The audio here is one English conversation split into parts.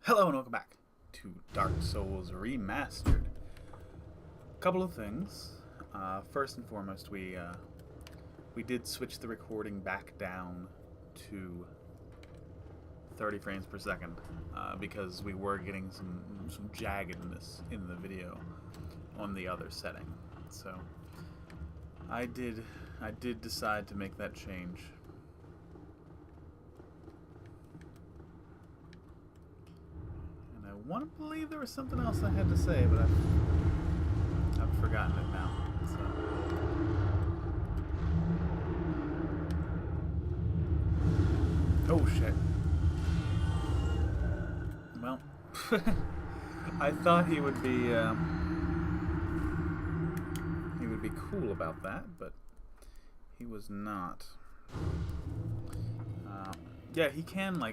Hello and welcome back to Dark Souls Remastered. A couple of things. First and foremost, we did switch the recording back down to 30 frames per second because we were getting some jaggedness in the video on the other setting. So I did decide to make that change. I want to believe there was something else I had to say, but I've forgotten it now. So. Oh shit. Well, I thought he would be cool about that, but he was not. Yeah, he can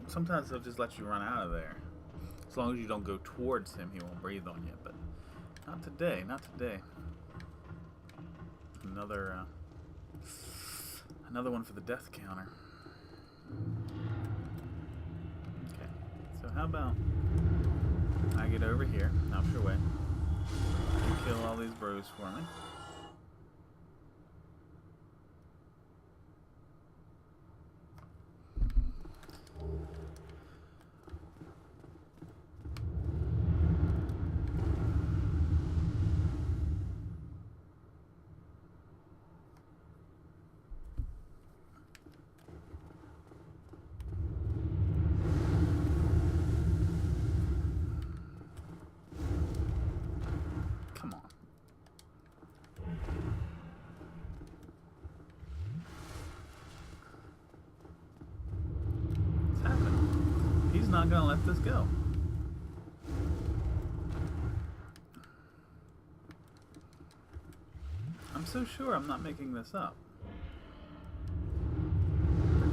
sometimes he'll just let you run out of there. As long as you don't go towards him, he won't breathe on you. But not today, not today. Another one for the death counter. Okay, so how about I get over here, out your way, and kill all these bros for me. Not gonna let this go. I'm so sure I'm not making this up. But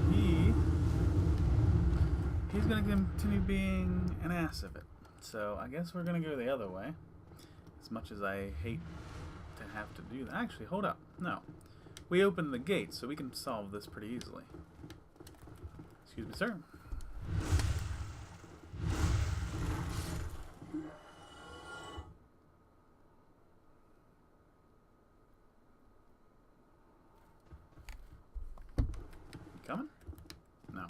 he's gonna continue being an ass of it. So I guess we're gonna go the other way. As much as I hate to have to do that. Actually, hold up. No. We opened the gate, so we can solve this pretty easily. Excuse me, sir. Coming? No.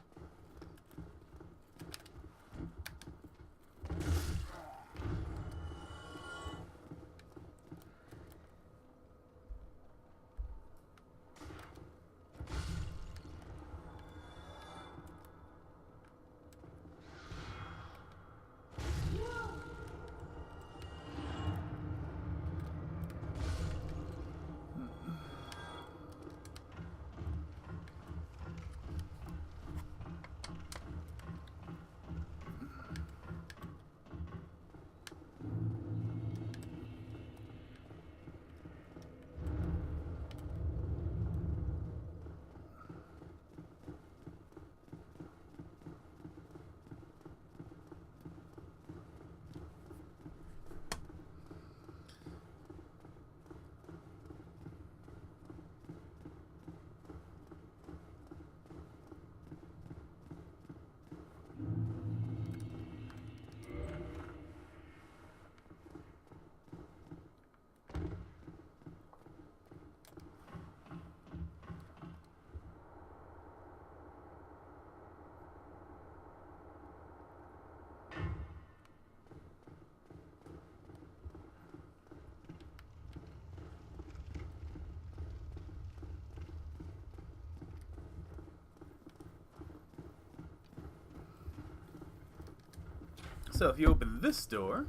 So if you open this door,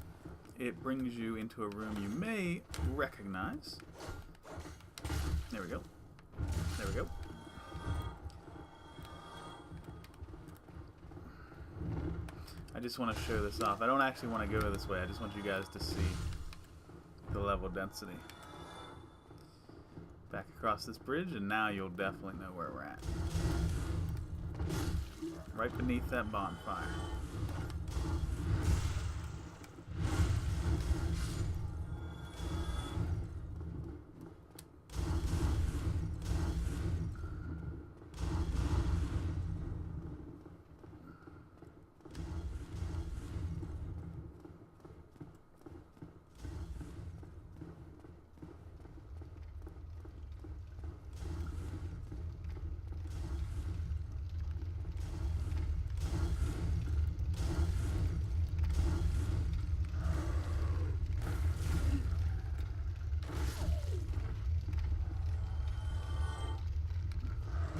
it brings you into a room you may recognize. There we go. There we go. I just want to show this off. I don't actually want to go this way. I just want you guys to see the level density. Back across this bridge, and now you'll definitely know where we're at. Right beneath that bonfire.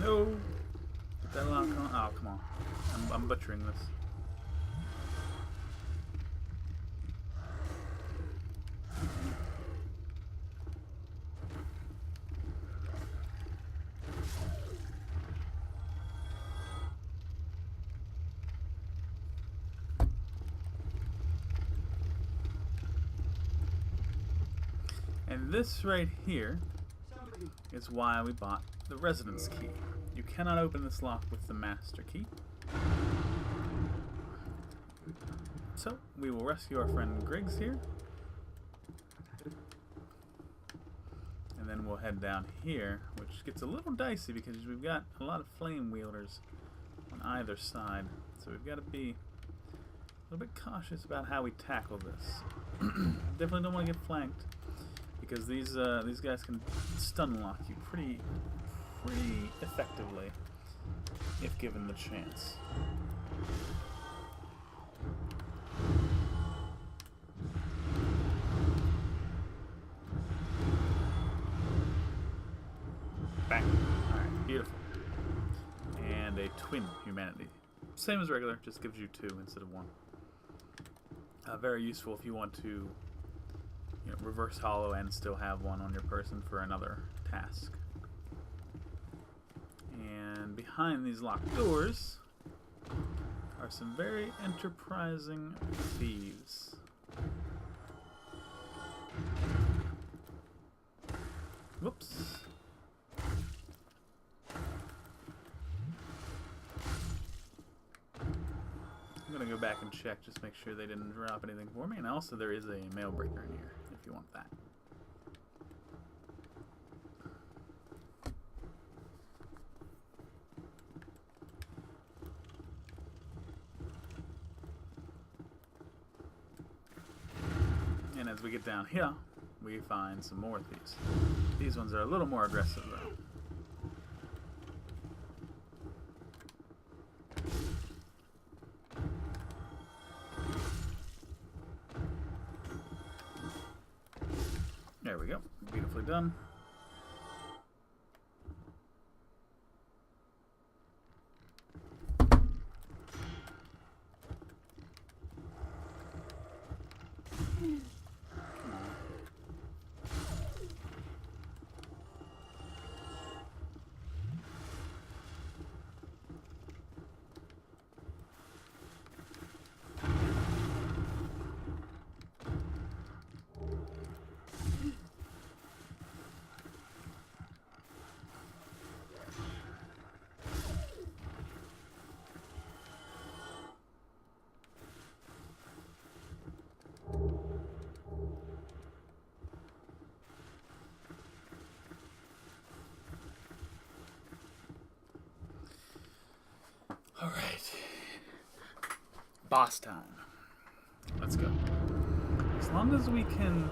No! Get that lock on. Oh, come on. I'm butchering this. And this right here is why we bought the residence key. You cannot open this lock with the master key. So, we will rescue our friend Griggs here. And then we'll head down here, which gets a little dicey because we've got a lot of flame wielders on either side. So we've got to be a little bit cautious about how we tackle this. Definitely don't want to get flanked, because these guys can stun lock you pretty effectively if given the chance. Bang. Alright, beautiful. And a twin humanity. Same as regular, just gives you 2 instead of 1. Very useful if you want to reverse hollow and still have 1 on your person for another task. And behind these locked doors are some very enterprising thieves. Whoops. I'm gonna go back and check, just make sure they didn't drop anything for me. And also there is a mail breaker in here, if you want that. And as we get down here, we find some more thieves. These ones are a little more aggressive though. There we go. Beautifully done. Alright. Boss time. Let's go. As long as we can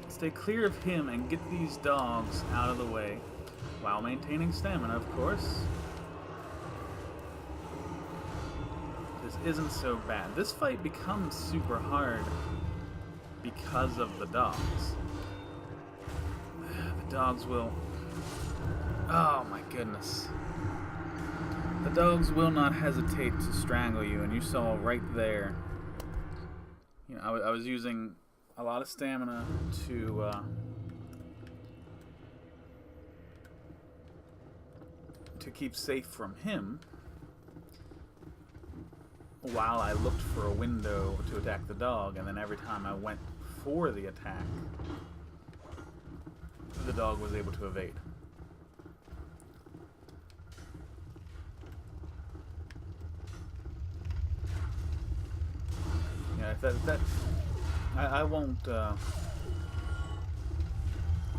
stay clear of him and get these dogs out of the way, while maintaining stamina, of course, this isn't so bad. This fight becomes super hard because of the dogs. The dogs will... Oh my goodness. The dogs will not hesitate to strangle you, and you saw right there. I was using a lot of stamina to keep safe from him, while I looked for a window to attack the dog, and then every time I went for the attack, the dog was able to evade. I won't.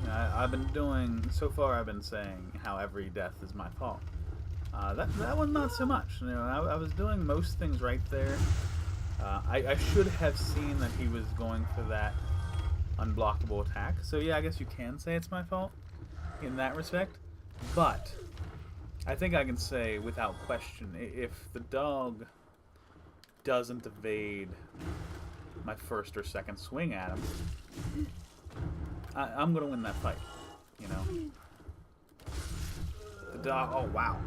I've been doing so far. I've been saying how every death is my fault. That one not so much. I was doing most things right there. I should have seen that he was going for that unblockable attack. So yeah, I guess you can say it's my fault in that respect. But I think I can say without question, if the dog doesn't evade my first or second swing at him, I'm gonna win that fight, dog. Oh, wow.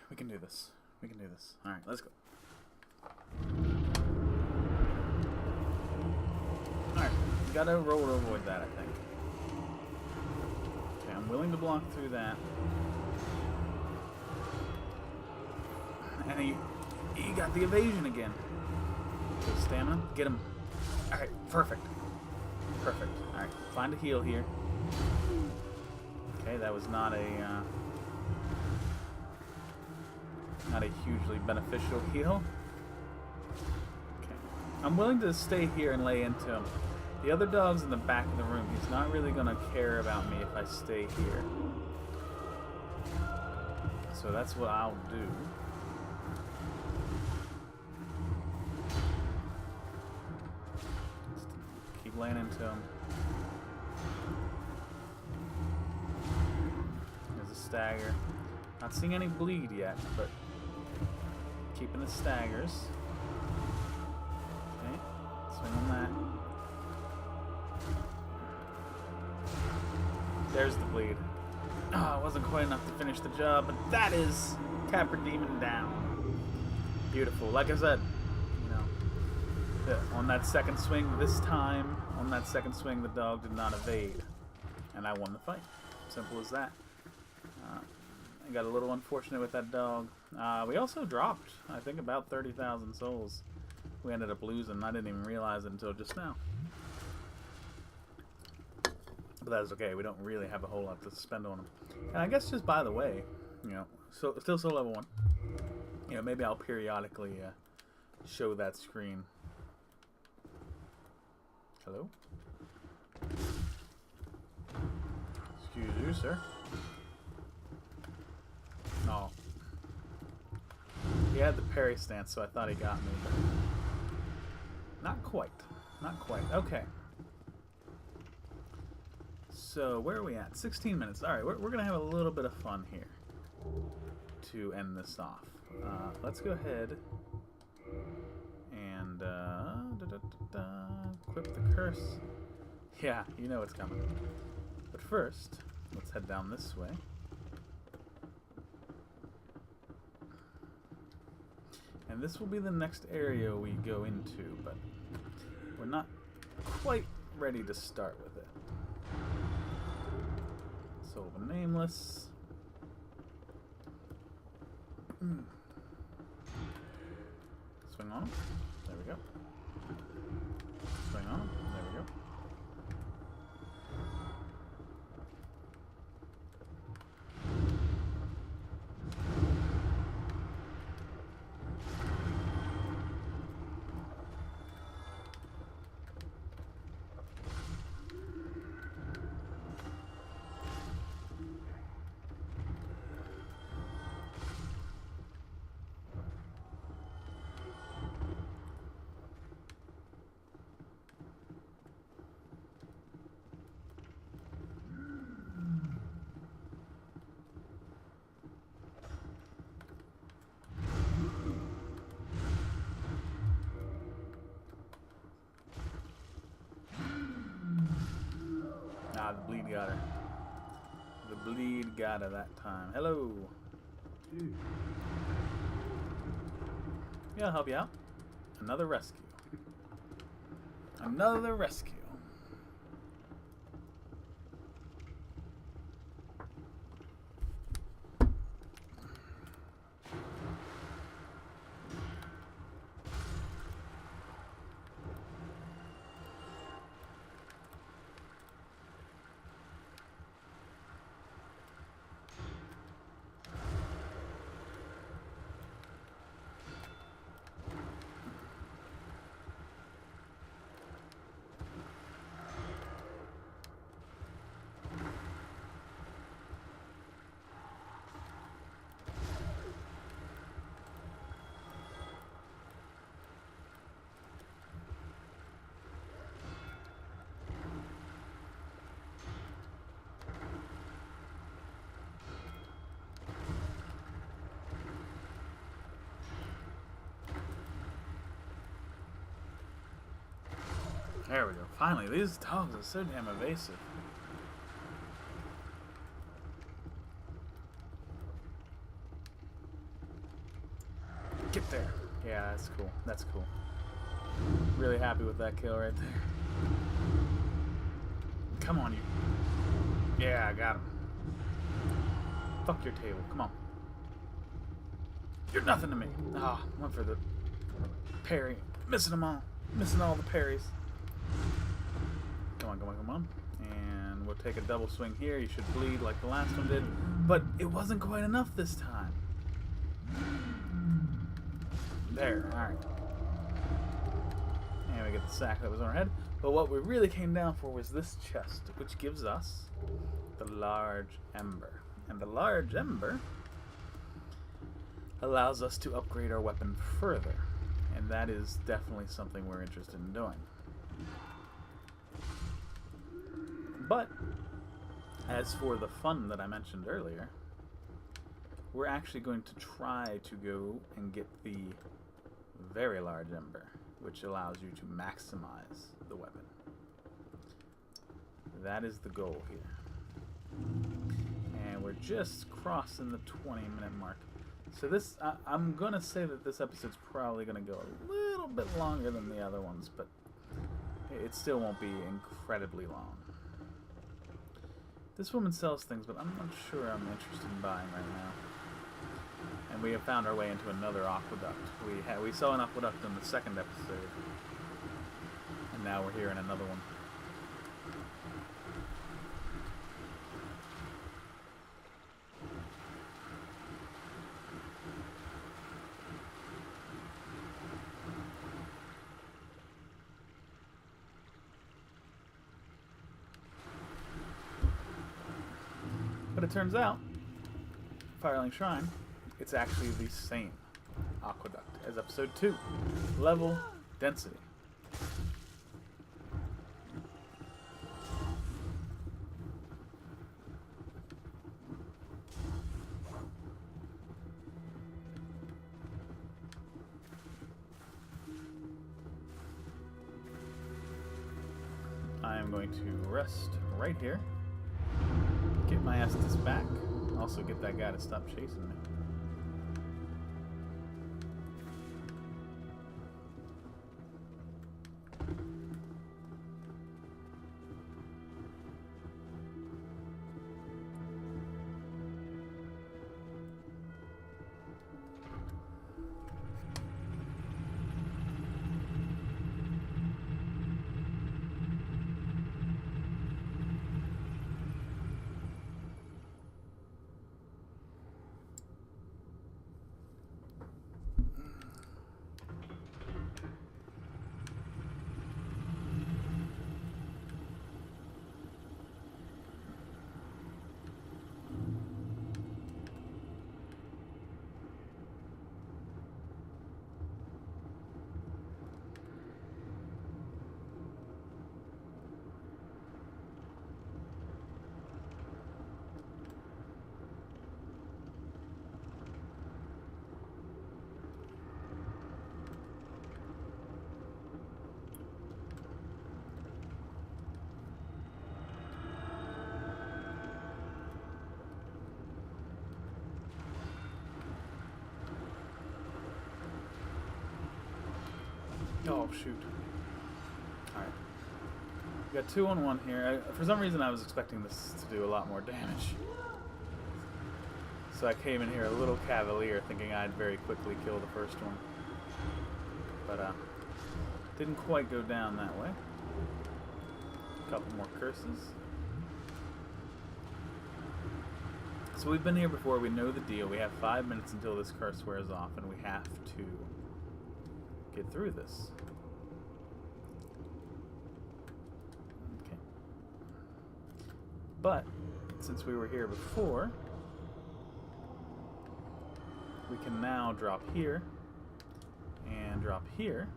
We can do this. We can do this. Alright, let's go. Alright, we gotta roll to avoid that, I think. Okay, I'm willing to block through that. And he got the evasion again. So stamina, get him. Alright, perfect. Perfect. Alright, find a heal here. Okay, that was not a hugely beneficial heal. Okay. I'm willing to stay here and lay into him. The other dog's in the back of the room. He's not really going to care about me if I stay here. So that's what I'll do. Just keep laying into him. There's a stagger. Not seeing any bleed yet, but keeping the staggers. Okay, swing on that. There's the bleed. Oh, it wasn't quite enough to finish the job, but that is Capra Demon down. Beautiful. Like I said, on that second swing this time, on that second swing, the dog did not evade. And I won the fight. Simple as that. I got a little unfortunate with that dog. We also dropped, I think, about 30,000 souls. We ended up losing. I didn't even realize it until just now. But that's okay. We don't really have a whole lot to spend on them. And I guess just by the way, you know, so still level 1. You know, maybe I'll periodically show that screen. Hello? Excuse you, sir. Oh. He had the parry stance, so I thought he got me. Not quite. Not quite. Okay. So, where are we at? 16 minutes. Alright, we're going to have a little bit of fun here to end this off. Let's go ahead and equip the curse. Yeah, you know it's coming. But first, let's head down this way. And this will be the next area we go into, but we're not quite ready to start with it. Soul of a Nameless. Swing on him. There we go. Swing on him. There we go. Ah, the bleed got her. The bleed got her that time. Hello. Yeah, I'll help you out. Another rescue. Another rescue. There we go. Finally, these dogs are so damn evasive. Get there. Yeah, that's cool. That's cool. Really happy with that kill right there. Come on, you. Yeah, I got him. Fuck your table. Come on. You're nothing to me. Ah, went for the parry. Missing them all. Missing all the parries. Come on, come on, come on. And we'll take a double swing here. You should bleed like the last one did. But it wasn't quite enough this time. There, alright. And we get the sack that was on our head. But what we really came down for was this chest, which gives us the large ember. And the large ember allows us to upgrade our weapon further. And that is definitely something we're interested in doing. But, as for the fun that I mentioned earlier, we're actually going to try to go and get the very large ember, which allows you to maximize the weapon. That is the goal here. And we're just crossing the 20-minute mark. So this, I'm going to say that this episode's probably going to go a little bit longer than the other ones, but it still won't be incredibly long. This woman sells things, but I'm not sure I'm interested in buying right now. And we have found our way into another aqueduct. We saw an aqueduct in the second episode, and now we're here in another one. it turns out, Firelink Shrine, it's actually the same aqueduct as episode 2. Level, density. I am going to rest right here. Get my Estus back. Also get that guy to stop chasing me. Oh, shoot. Alright. We got 2 on 1 here. For some reason, I was expecting this to do a lot more damage. So I came in here a little cavalier, thinking I'd very quickly kill the first one. But, didn't quite go down that way. A couple more curses. So we've been here before, we know the deal. We have 5 minutes until this curse wears off, and we have to get through this. Okay. But, since we were here before, we can now drop here, and drop here,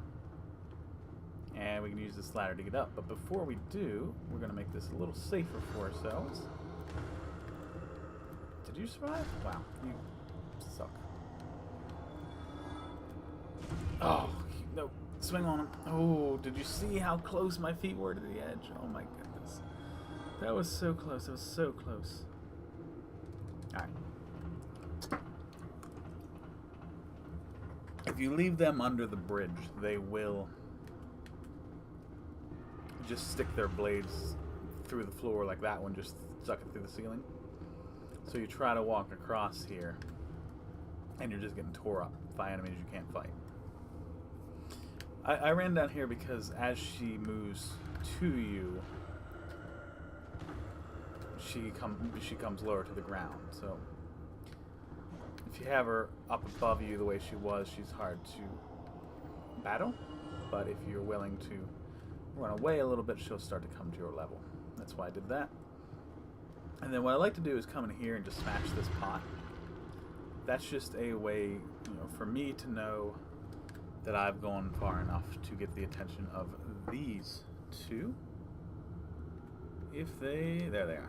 and we can use this ladder to get up. But before we do, we're going to make this a little safer for ourselves. Did you survive? Wow, you suck. Oh, no. Swing on him. Oh, did you see how close my feet were to the edge? Oh my goodness. That was so close. That was so close. Alright. If you leave them under the bridge, they will just stick their blades through the floor like that one just stuck it through the ceiling. So you try to walk across here, and you're just getting tore up by enemies you can't fight. I ran down here because as she moves to you, she comes lower to the ground. So if you have her up above you the way she was, she's hard to battle. But if you're willing to run away a little bit, she'll start to come to your level. That's why I did that. And then what I like to do is come in here and just smash this pot. That's just a way, for me to know that I've gone far enough to get the attention of these 2. If they... There they are.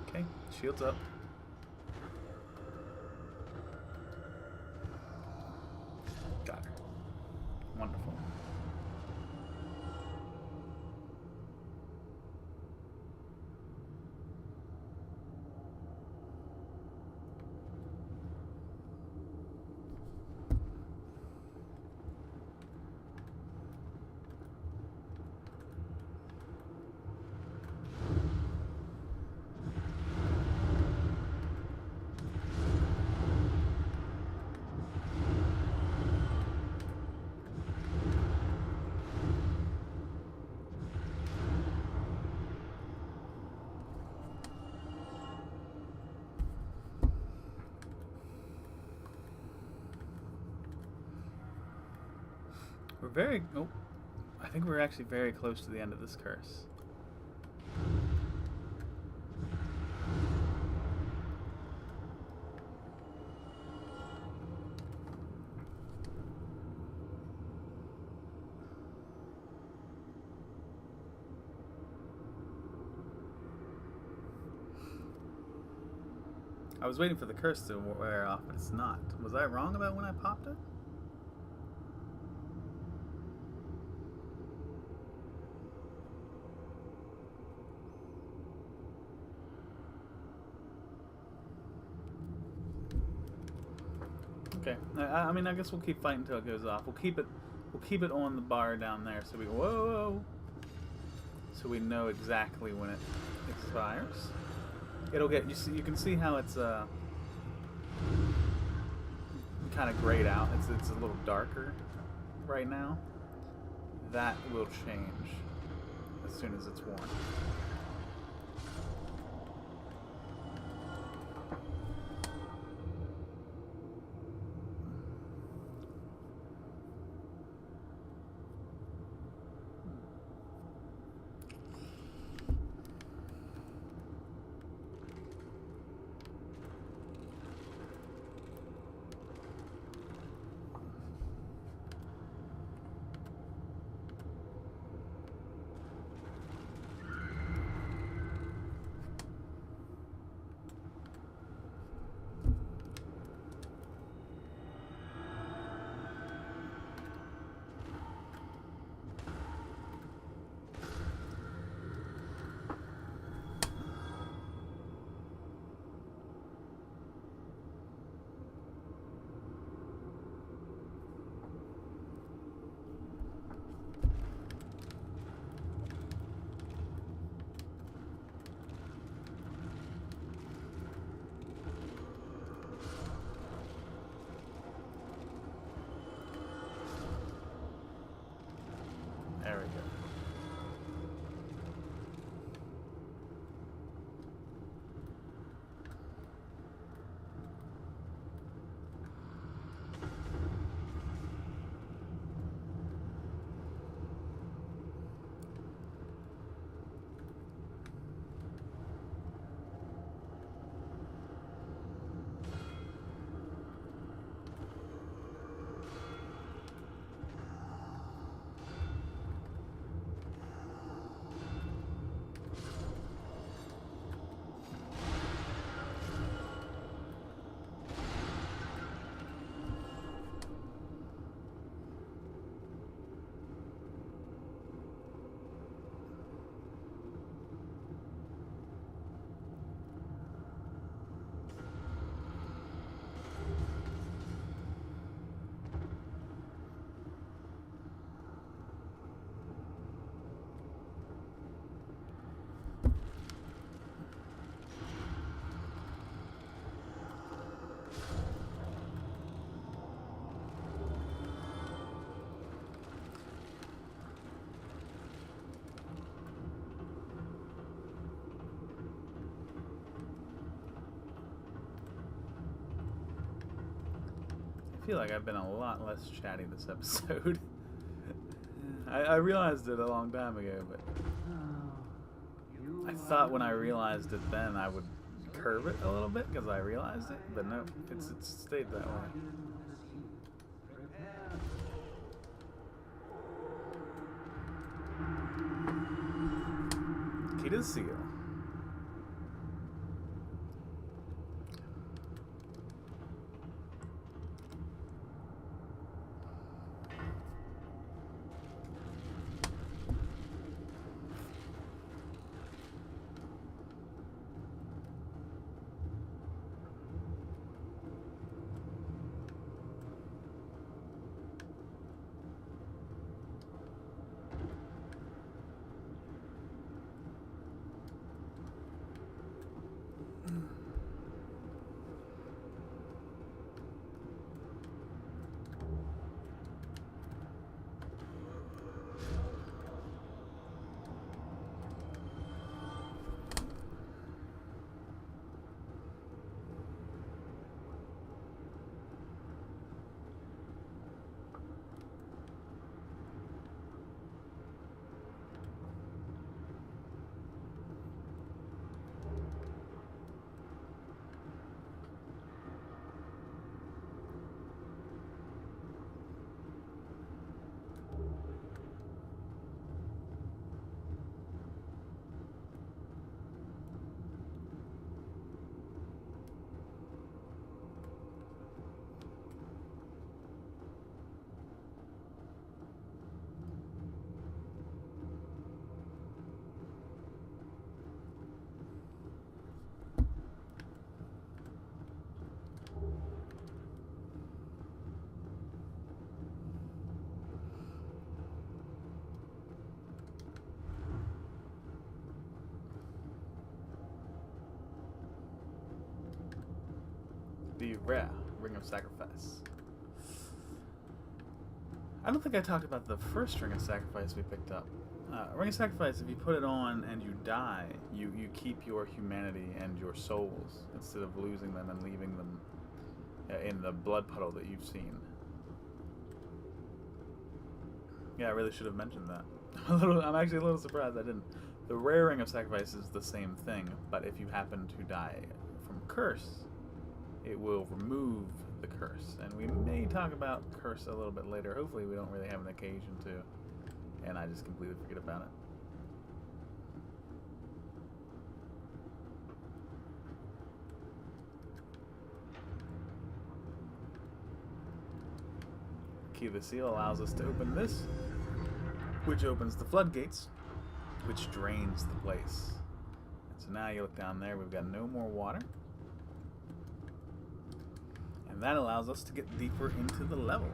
Okay, shields up. Got her. Wonderful. very... Oh, I think we're actually very close to the end of this curse. I was waiting for the curse to wear off, but it's not. Was I wrong about when I popped it? Okay. I mean, I guess we'll keep fighting until it goes off. We'll keep it on the bar down there, so we whoa, so we know exactly when it expires. It'll get you can see how it's kind of grayed out. It's a little darker right now. That will change as soon as it's worn. There we go. I feel like I've been a lot less chatty this episode. I realized it a long time ago, but I thought when I realized it then I would curve it a little bit because I realized it, but no, it's stayed that way. Key to the seal. The rare Ring of Sacrifice. I don't think I talked about the first Ring of Sacrifice we picked up. Ring of Sacrifice, if you put it on and you die, you keep your humanity and your souls instead of losing them and leaving them in the blood puddle that you've seen. Yeah, I really should have mentioned that. I'm actually a little surprised I didn't. The rare Ring of Sacrifice is the same thing, but if you happen to die from curse, it will remove the curse. And we may talk about curse a little bit later. Hopefully we don't really have an occasion to, and I just completely forget about it. Key of the Seal allows us to open this, which opens the floodgates, which drains the place. And so now you look down there, we've got no more water. And that allows us to get deeper into the level.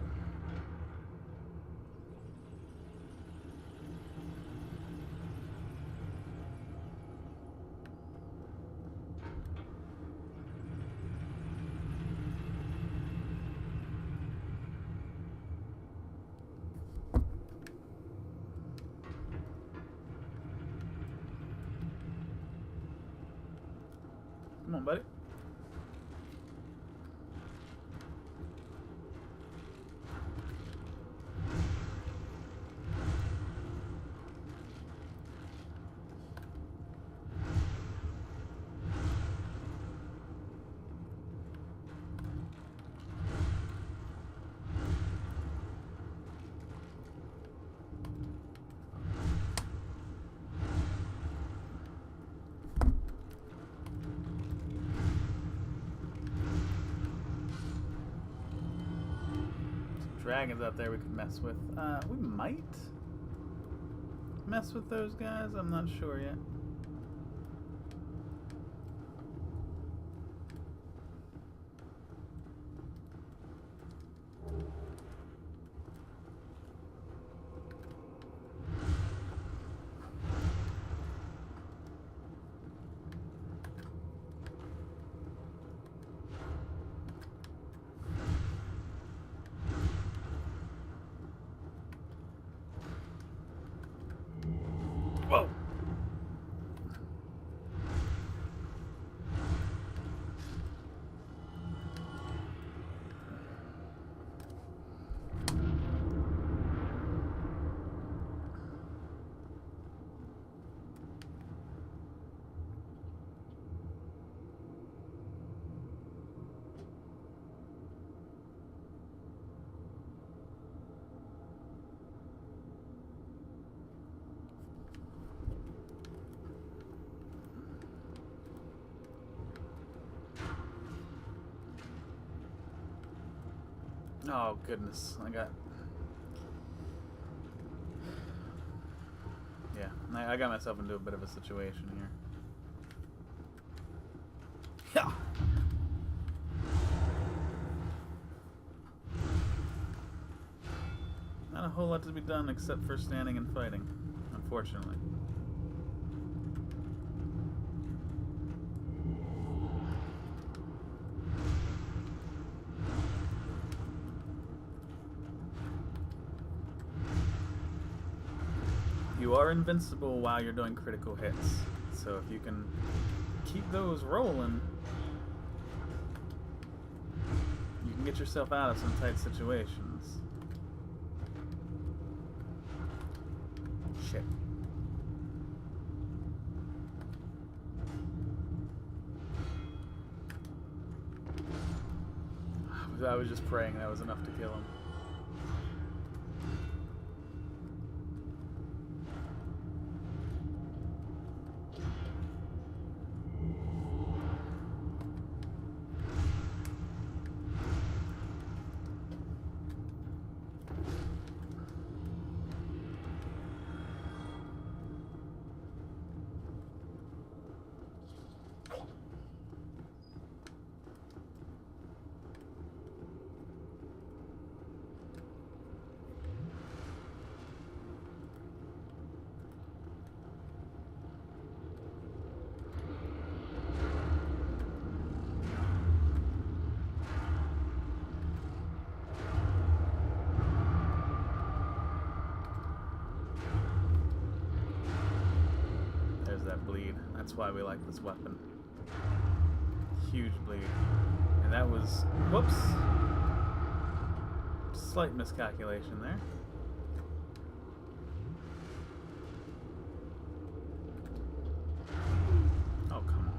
Come on, buddy. Dragons out there we could mess with. We might mess with those guys. I'm not sure yet. Whoa! Oh, goodness. Yeah, I got myself into a bit of a situation here. Yeah. Not a whole lot to be done except for standing and fighting, unfortunately. You are invincible while you're doing critical hits, so if you can keep those rolling, you can get yourself out of some tight situations. Shit. I was just praying that was enough to kill him. That's why we like this weapon. Huge bleed. And that was... Whoops! Slight miscalculation there. Oh, come on.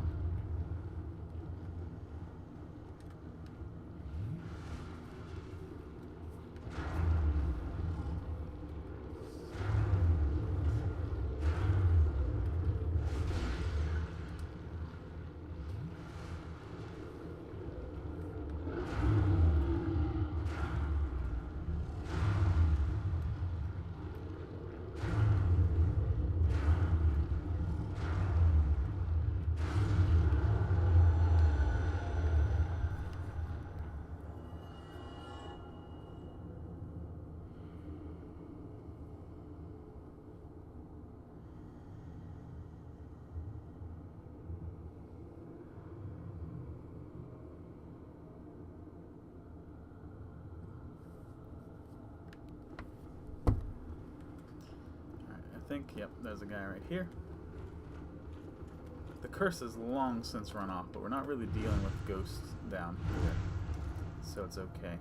I think, yep, there's a guy right here. The curse has long since run off, but we're not really dealing with ghosts down here, so it's okay.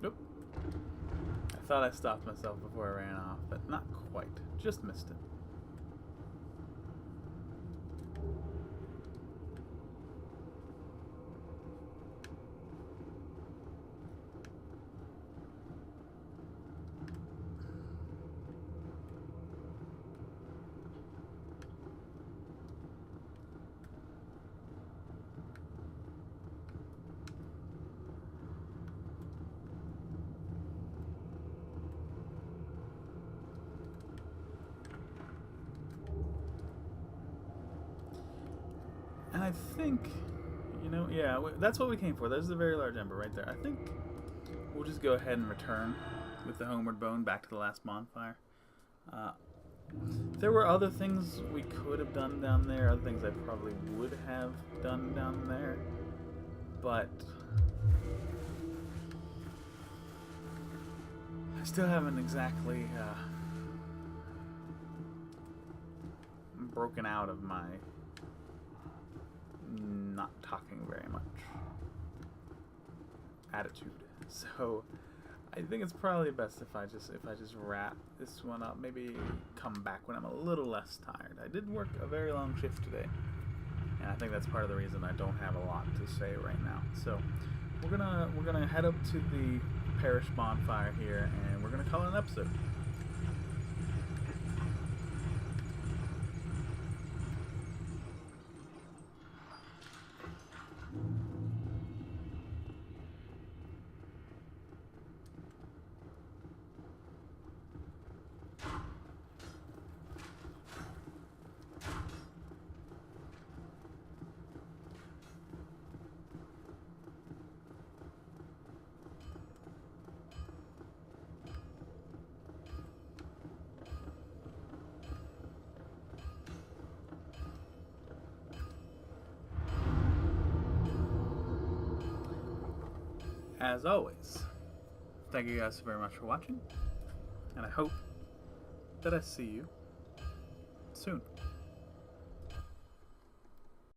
Nope. I thought I stopped myself before I ran off, but not quite. Just missed it. And I think, you know, yeah, that's what we came for. There's the very large ember right there. I think we'll just go ahead and return with the homeward bone back to the last bonfire. There were other things we could have done down there, other things I probably would have done down there, but I still haven't exactly broken out of my not talking very much attitude. So I think it's probably best if I just wrap this one up. Maybe come back when I'm a little less tired. I did work a very long shift today, and I think that's part of the reason I don't have a lot to say right now. So we're gonna head up to the parish bonfire here, and we're gonna call it an episode. As always, thank you guys very much for watching, and I hope that I see you soon.